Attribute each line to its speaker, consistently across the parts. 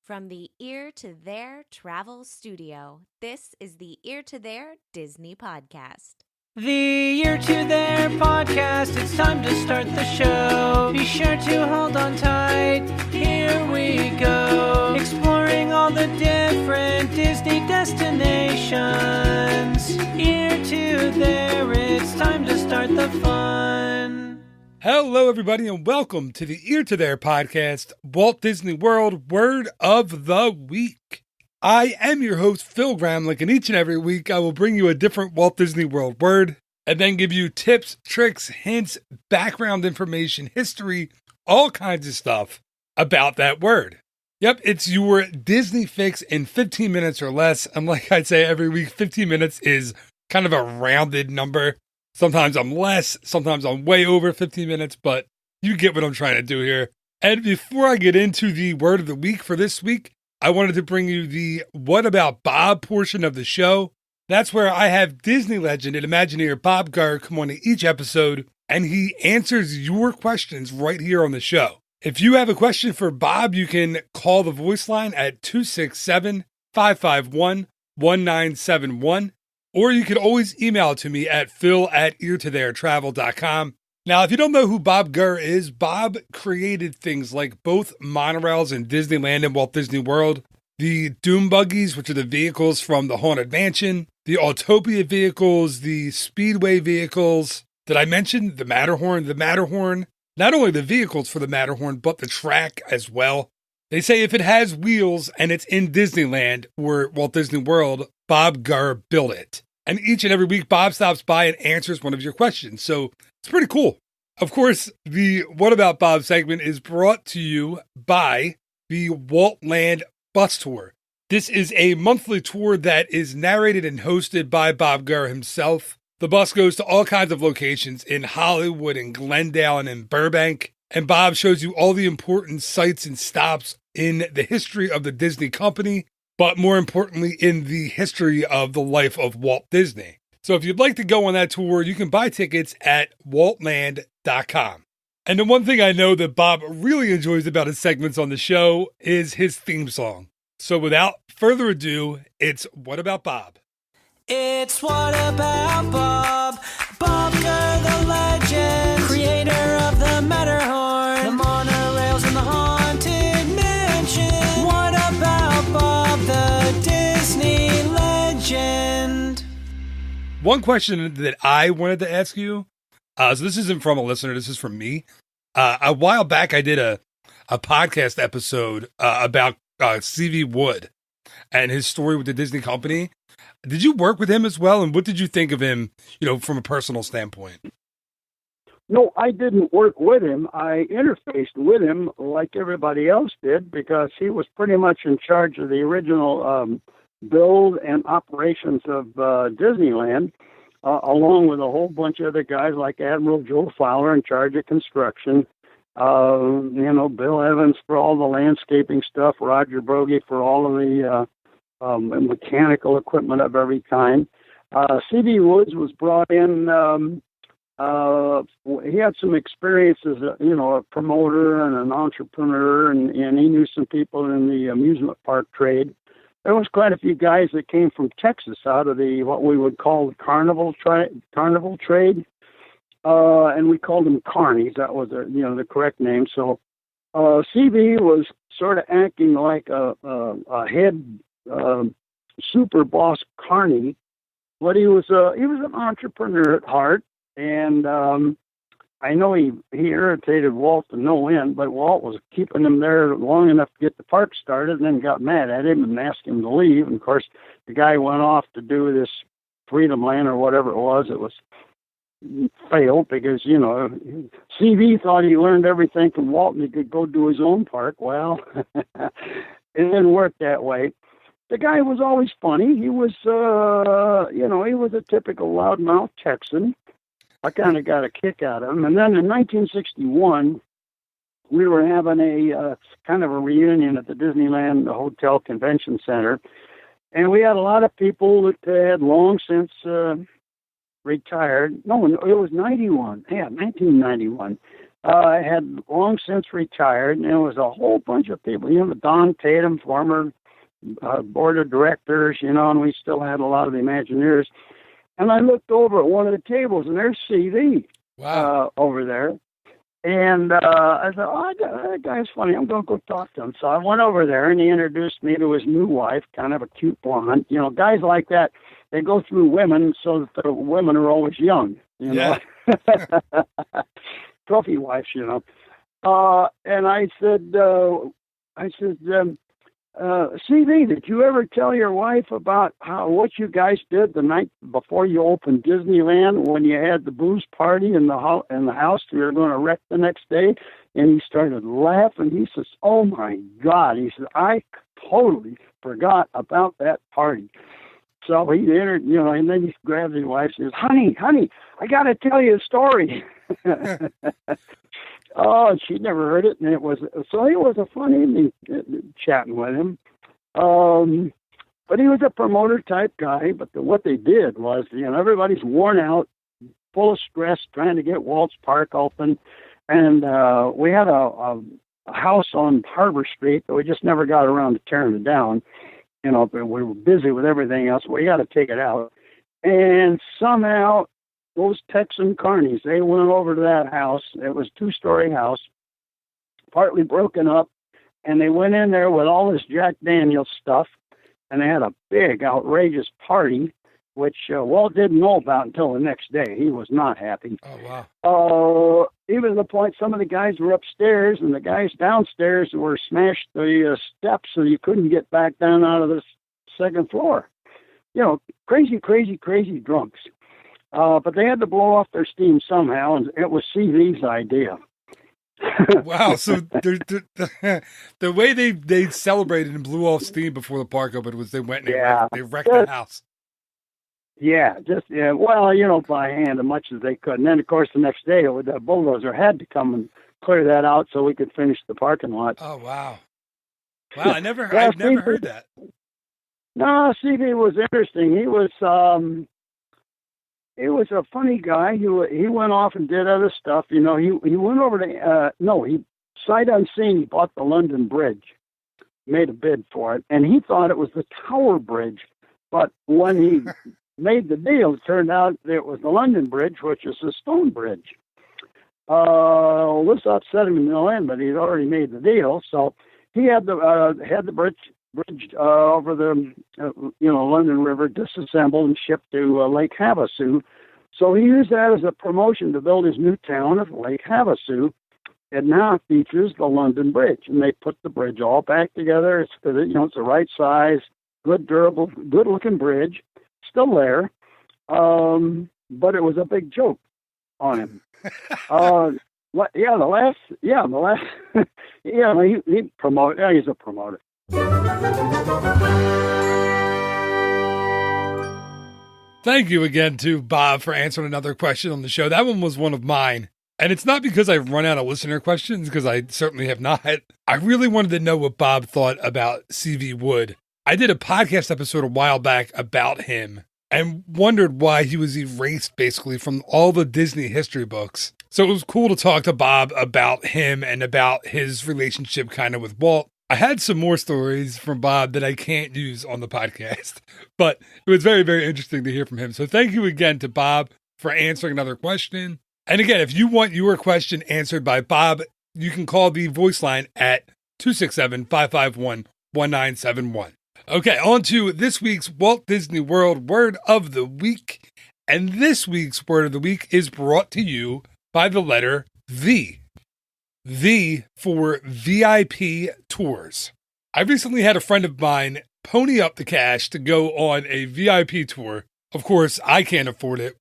Speaker 1: From the Ear to There Travel Studio, this is the Ear to There Disney Podcast.
Speaker 2: The Ear to There Podcast, it's time to start the show. Be sure to hold on tight, here we go. Exploring all the different Disney destinations. Ear to There, it's time to start the fun.
Speaker 3: Hello, everybody, and welcome to the Ear to There podcast, Walt Disney World Word of the Week. I am your host, Phil Gramlich, and each and every week I will bring you a different Walt Disney World word and then give you tips, tricks, hints, background information, history, all kinds of stuff about that word. Yep, it's your Disney fix in 15 minutes or less. And like I say every week, 15 minutes is kind of a rounded number. Sometimes I'm less, sometimes I'm way over 15 minutes, but you get what I'm trying to do here. And before I get into the word of the week for this week, I wanted to bring you the What About Bob portion of the show. That's where I have Disney legend and Imagineer Bob Gurr come on to each episode, and he answers your questions right here on the show. If you have a question for Bob, you can call the voice line at 267-551-1971. Or you can always email it to me at phil@eartotheretravel.com. Now, if you don't know who Bob Gurr is, Bob created things like both monorails in Disneyland and Walt Disney World, the Doom Buggies, which are the vehicles from the Haunted Mansion, the Autopia vehicles, the Speedway vehicles. Did I mention the Matterhorn? The Matterhorn, not only the vehicles for the Matterhorn, but the track as well. They say if it has wheels and it's in Disneyland or Walt Disney World, Bob Gurr built it. And each and every week, Bob stops by and answers one of your questions. So it's pretty cool. Of course, the What About Bob segment is brought to you by the Waltland Bus Tour. This is a monthly tour that is narrated and hosted by Bob Gurr himself. The bus goes to all kinds of locations in Hollywood and Glendale and in Burbank. And Bob shows you all the important sites and stops in the history of the Disney company, but more importantly, in the history of the life of Walt Disney. So if you'd like to go on that tour, you can buy tickets at waltland.com. And the one thing I know that Bob really enjoys about his segments on the show is his theme song. So without further ado, it's What About Bob?
Speaker 2: It's What About Bob? Bob Gurr, the legend, creator of the Matterhorn, the monorails and the Haunted Mansion. What about Bob, the Disney legend?
Speaker 3: One question that I wanted to ask you, so this isn't from a listener, this is from me. A while back, I did a podcast episode about C.V. Wood and his story with the Disney company. Did you work with him as well? And what did you think of him, from a personal standpoint?
Speaker 4: No, I didn't work with him. I interfaced with him like everybody else did because he was pretty much in charge of the original build and operations of Disneyland, along with a whole bunch of other guys like Admiral Joe Fowler in charge of construction, Bill Evans for all the landscaping stuff, Roger Broggie for all of the mechanical equipment of every kind. C.V. Woods was brought in. He had some experience as a promoter and an entrepreneur, and he knew some people in the amusement park trade. There was quite a few guys that came from Texas out of the what we would call the carnival trade, and we called them carnies. That was the correct name. So C.V. was sort of acting like a head super boss carny, but he was an entrepreneur at heart, and I know he irritated Walt to no end, but Walt was keeping him there long enough to get the park started, and then got mad at him and asked him to leave. And of course, the guy went off to do this Freedom Land or whatever it was. It was failed because CV thought he learned everything from Walt and he could go do his own park. Well, it didn't work that way. The guy was always funny. He was, he was a typical loudmouth Texan. I kind of got a kick out of him. And then in 1961, we were having a kind of a reunion at the Disneyland Hotel Convention Center. And we had a lot of people that had long since retired. No, it was 91. Yeah, 1991. had long since retired, and there was a whole bunch of people. Don Tatum, former board of directors, and we still had a lot of Imagineers. And I looked over at one of the tables, and there's CV over there. And I thought, oh, that guy's funny. I'm going to go talk to him. So I went over there, and he introduced me to his new wife, kind of a cute blonde. Guys like that, they go through women so that the women are always young, know. Trophy wives, And I said, CV, did you ever tell your wife about what you guys did the night before you opened Disneyland when you had the booze party in the house you were going to wreck the next day? And he started laughing. He says, oh, my God. He said, I totally forgot about that party. So he entered, and then he grabbed his wife and says, honey, I got to tell you a story. Oh, she'd never heard it, and it was a fun evening chatting with him. But he was a promoter type guy. But what they did was, everybody's worn out, full of stress, trying to get Walt's Park open, and we had a house on Harbor Street that we just never got around to tearing it down. But we were busy with everything else. We got to take it out, and somehow those Texan carnies, they went over to that house. It was a 2-story house, partly broken up, and they went in there with all this Jack Daniels stuff, and they had a big, outrageous party, which Walt didn't know about until the next day. He was not happy.
Speaker 3: Oh, wow.
Speaker 4: Even to the point some of the guys were upstairs, and the guys downstairs were smashed the steps so you couldn't get back down out of the second floor. Crazy, crazy, crazy drunks. But they had to blow off their steam somehow, and it was CV's idea.
Speaker 3: Wow! So the way they celebrated and blew off steam before the park opened was they went and they wrecked the house. Well, by hand as much as they could. And then, of course, the next day, the bulldozer had to come and clear that out so we could finish the parking lot. Oh, wow. Wow, I've never heard that.
Speaker 4: No, CV was interesting. He was a funny guy. He went off and did other stuff. He went over to, he sight unseen, he bought the London Bridge, made a bid for it, and he thought it was the Tower Bridge. But when he made the deal, it turned out it was the London Bridge, which is a stone bridge. This upset him in the end, but he'd already made the deal. So he had the bridge over the London River disassembled and shipped to Lake Havasu. So he used that as a promotion to build his new town of Lake Havasu. It now features the London Bridge, and they put the bridge all back together. It's the right size, good, durable, good-looking bridge, still there. But it was a big joke on him. He promoted. Yeah, he's a promoter.
Speaker 3: Thank you again to Bob for answering another question on the show. That one was one of mine. And it's not because I've run out of listener questions, because I certainly have not. I really wanted to know what Bob thought about C.V. Wood. I did a podcast episode a while back about him and wondered why he was erased basically from all the Disney history books. So it was cool to talk to Bob about him and about his relationship kind of with Walt. I had some more stories from Bob that I can't use on the podcast, but it was very, very interesting to hear from him. So thank you again to Bob for answering another question. And again, if you want your question answered by Bob, you can call the voice line at 267-551-1971. Okay, on to this week's Walt Disney World Word of the Week. And this week's Word of the Week is brought to you by the letter V. V for VIP tours. I recently had a friend of mine pony up the cash to go on a VIP tour. Of course, I can't afford it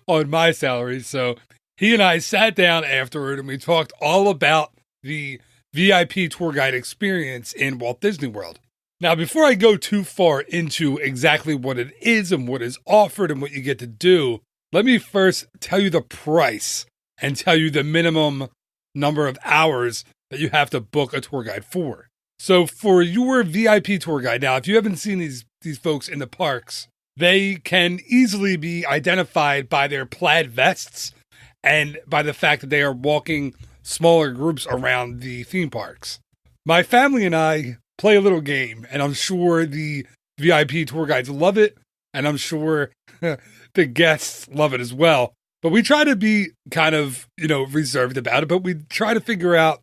Speaker 3: on my salary, so he and I sat down afterward and we talked all about the VIP tour guide experience in Walt Disney World. Now, before I go too far into exactly what it is and what is offered and what you get to do, let me first tell you the price and tell you the minimum number of hours that you have to book a tour guide for. So for your VIP tour guide, now, if you haven't seen these folks in the parks, they can easily be identified by their plaid vests and by the fact that they are walking smaller groups around the theme parks. My family and I play a little game, and I'm sure the VIP tour guides love it, and I'm sure the guests love it as well. But we try to be kind of, reserved about it, but we try to figure out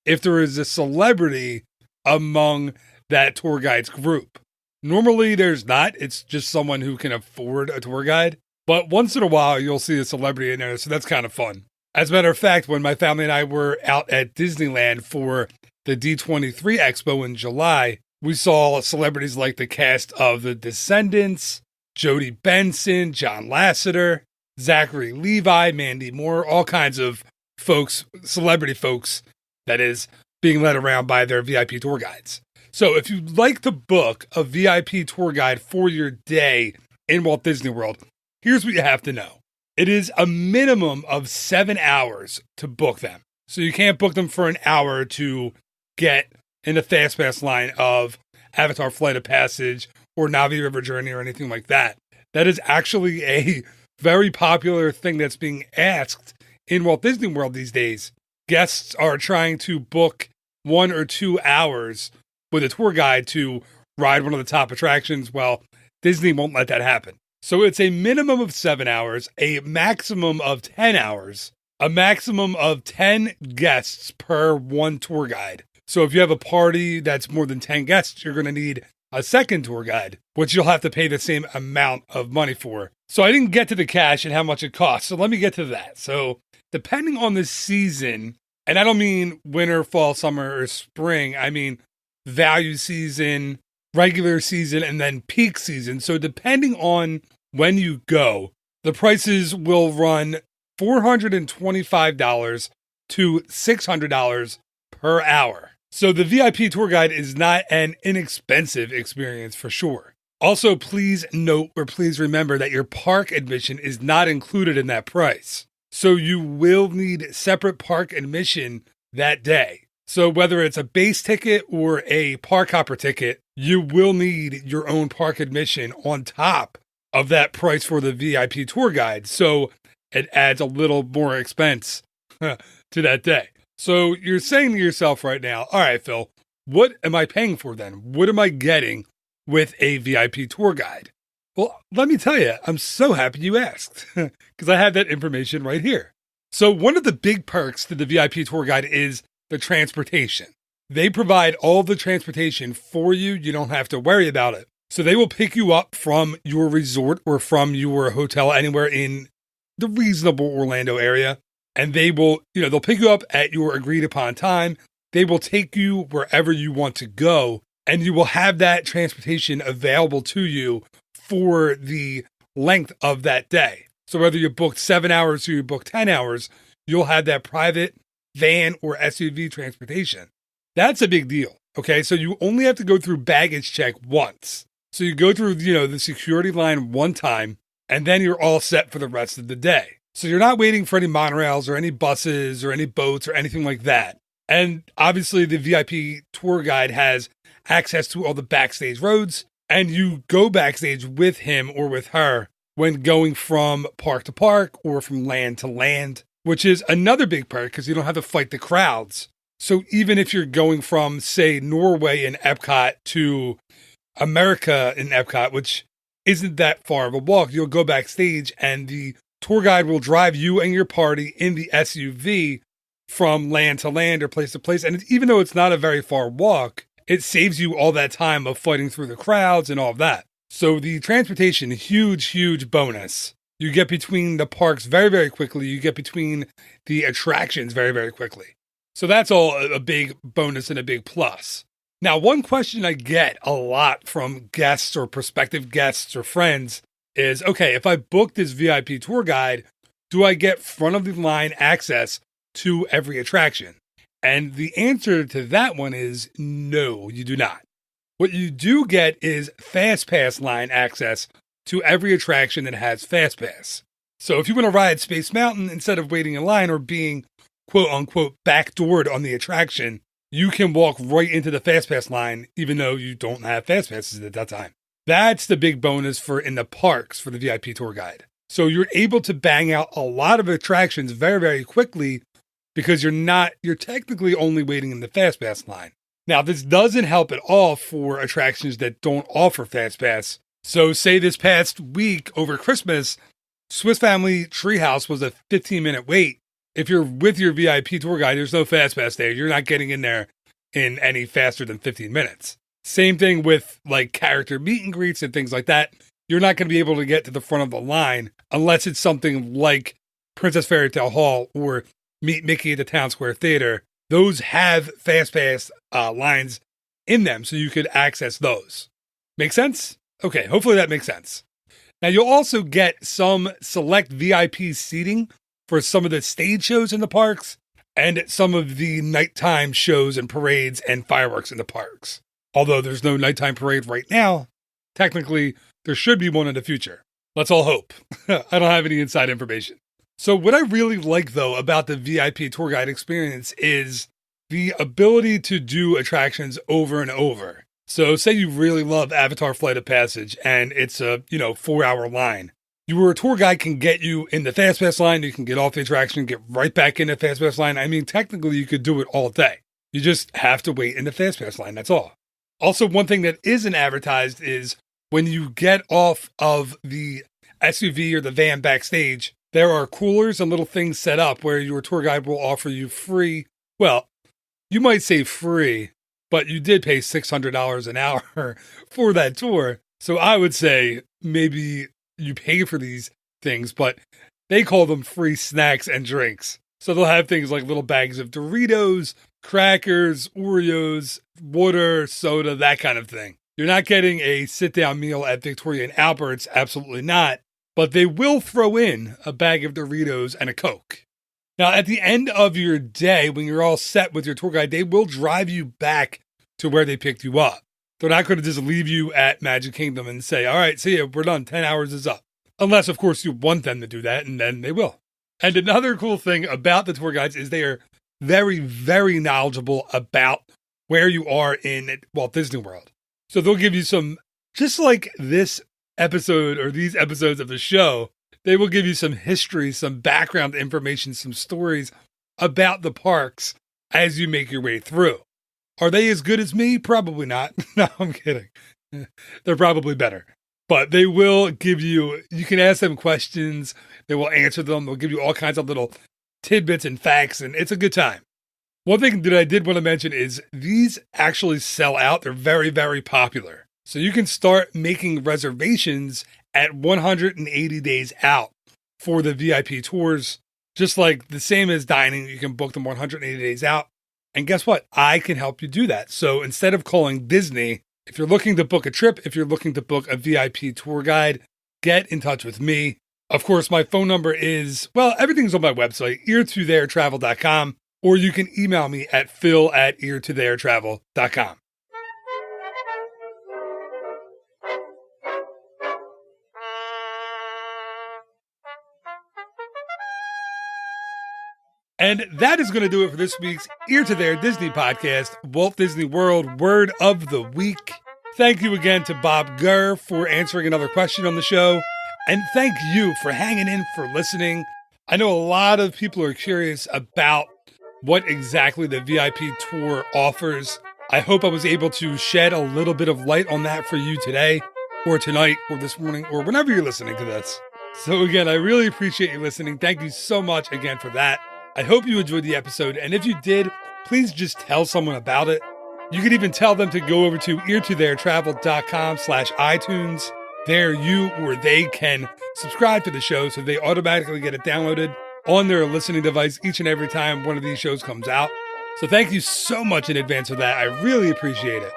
Speaker 3: if there is a celebrity among that tour guide's group. Normally there's not. It's just someone who can afford a tour guide. But once in a while, you'll see a celebrity in there, so that's kind of fun. As a matter of fact, when my family and I were out at Disneyland for the D23 Expo in July, we saw celebrities like the cast of The Descendants, Jodie Benson, John Lasseter, Zachary Levi, Mandy Moore, all kinds of folks, celebrity folks, that is, being led around by their VIP tour guides. So if you'd like to book a VIP tour guide for your day in Walt Disney World, here's what you have to know. It is a minimum of 7 hours to book them. So you can't book them for an hour to get in the Fast Pass line of Avatar Flight of Passage or Navi River Journey or anything like that. That is actually a very popular thing that's being asked in Walt Disney World these days. Guests are trying to book 1 or 2 hours with a tour guide to ride one of the top attractions. Well, Disney won't let that happen. So it's a minimum of 7 hours, a maximum of 10 hours, a maximum of 10 guests per one tour guide. So if you have a party that's more than 10 guests, you're going to need a second tour guide, which you'll have to pay the same amount of money for. So I didn't get to the cash and how much it costs. So let me get to that. So depending on the season, and I don't mean winter, fall, summer, or spring, I mean value season, regular season, and then peak season. So depending on when you go, the prices will run $425 to $600 per hour. So the VIP tour guide is not an inexpensive experience for sure. Also, please note or please remember that your park admission is not included in that price. So you will need separate park admission that day. So whether it's a base ticket or a park hopper ticket, you will need your own park admission on top of that price for the VIP tour guide. So it adds a little more expense to that day. So you're saying to yourself right now, all right, Phil, what am I paying for then? What am I getting with a VIP tour guide? Well, let me tell you, I'm so happy you asked because I have that information right here. So one of the big perks to the VIP tour guide is the transportation. They provide all the transportation for you. You don't have to worry about it. So they will pick you up from your resort or from your hotel anywhere in the reasonable Orlando area. And they will, they'll pick you up at your agreed upon time. They will take you wherever you want to go. And you will have that transportation available to you for the length of that day. So whether you booked 7 hours or you booked 10 hours, you'll have that private van or SUV transportation. That's a big deal. Okay. So you only have to go through baggage check once. So you go through, the security line one time, and then you're all set for the rest of the day. So you're not waiting for any monorails or any buses or any boats or anything like that. And obviously the VIP tour guide has access to all the backstage roads, and you go backstage with him or with her when going from park to park or from land to land, which is another big perk because you don't have to fight the crowds. So even if you're going from, say, Norway in Epcot to America in Epcot, which isn't that far of a walk, you'll go backstage and the tour guide will drive you and your party in the SUV from land to land or place to place. And even though it's not a very far walk, it saves you all that time of fighting through the crowds and all of that. So the transportation, huge bonus. You get between the parks very, very quickly. You get between the attractions very, very quickly. So that's all a big bonus and a big plus. Now, one question I get a lot from guests or prospective guests or friends is, okay, if I book this VIP tour guide, do I get front of the line access to every attraction? And the answer to that one is no, you do not. What you do get is Fast Pass line access to every attraction that has Fast Pass. So if you want to ride Space Mountain, instead of waiting in line or being quote unquote backdoored on the attraction, you can walk right into the Fast Pass line, even though you don't have Fast Passes at that time. That's the big bonus for in the parks for the VIP tour guide. So you're able to bang out a lot of attractions very, very quickly because you're technically only waiting in the Fast Pass line. Now, this doesn't help at all for attractions that don't offer Fast Pass. So say this past week over Christmas, Swiss Family Treehouse was a 15-minute wait. If you're with your VIP tour guide, there's no Fast Pass there. You're not getting in there in any faster than 15 minutes. Same thing with like character meet and greets and things like that. You're not going to be able to get to the front of the line unless it's something like Princess Fairy Tale Hall or Meet Mickey at the Town Square Theater. Those have Fast Pass lines in them, so you could access those. Make sense? Okay, hopefully that makes sense. Now, you'll also get some select VIP seating for some of the stage shows in the parks and some of the nighttime shows and parades and fireworks in the parks. Although there's no nighttime parade right now, technically there should be one in the future. Let's all hope. I don't have any inside information. So what I really like, though, about the VIP tour guide experience is the ability to do attractions over and over. So say you really love Avatar Flight of Passage and it's a, 4-hour line. Your tour guide can get you in the Fast Pass line. You can get off the attraction, get right back in the Fast Pass line. I mean, technically you could do it all day. You just have to wait in the Fast Pass line. That's all. Also, one thing that isn't advertised is when you get off of the SUV or the van backstage, there are coolers and little things set up where your tour guide will offer you free. Well, you might say free, but you did pay $600 an hour for that tour. So I would say maybe you pay for these things, but they call them free snacks and drinks. So they'll have things like little bags of Doritos, crackers, Oreos, water, soda, that kind of thing. You're not getting a sit-down meal at Victoria and Albert's, absolutely not. But they will throw in a bag of Doritos and a Coke. Now, at the end of your day, when you're all set with your tour guide, they will drive you back to where they picked you up. They're not going to just leave you at Magic Kingdom and say, all right, see ya, we're done, 10 hours is up. Unless, of course, you want them to do that, and then they will. And another cool thing about the tour guides is they are very, very knowledgeable about where you are in Walt Disney World. So they'll give you some, just like this episode or these episodes of the show, they will give you some history, some background information, some stories about the parks as you make your way through. Are they as good as me? Probably not. No, I'm kidding. They're probably better. But they will give you can ask them questions. They will answer them. They'll give you all kinds of little tidbits and facts, and it's a good time. One thing that I did want to mention is these actually sell out. They're very, very popular. So you can start making reservations at 180 days out for the VIP tours. Just like the same as dining, you can book them 180 days out. And guess what? I can help you do that. So instead of calling Disney, if you're looking to book a trip, if you're looking to book a VIP tour guide, get in touch with me. Of course, my phone number is, everything's on my website, eartotheretravel.com, or you can email me at phil@eartotheretravel.com. And that is going to do it for this week's Ear to There Disney podcast, Walt Disney World Word of the Week. Thank you again to Bob Gurr for answering another question on the show. And thank you for hanging in, for listening. I know a lot of people are curious about what exactly the VIP tour offers. I hope I was able to shed a little bit of light on that for you today, or tonight, or this morning, or whenever you're listening to this. So again, I really appreciate you listening. Thank you so much again for that. I hope you enjoyed the episode, and if you did, please just tell someone about it. You can even tell them to go over to eartotheretravel.com/iTunes. There you or they can subscribe to the show so they automatically get it downloaded on their listening device each and every time one of these shows comes out. So thank you so much in advance for that. I really appreciate it.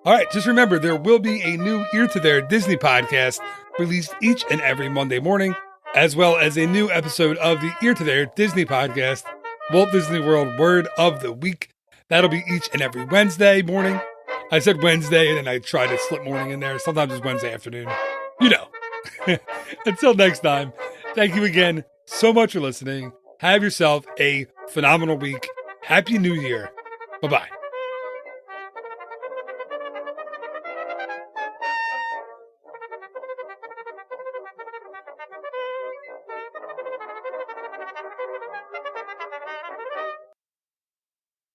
Speaker 3: All right, just remember, there will be a new Ear to There Disney podcast released each and every Monday morning, as well as a new episode of the Ear to There Disney podcast, Walt Disney World Word of the Week. That'll be each and every Wednesday morning. I said Wednesday, and then I tried to slip morning in there. Sometimes it's Wednesday afternoon. You know. Until next time, thank you again so much for listening. Have yourself a phenomenal week. Happy New Year. Bye-bye.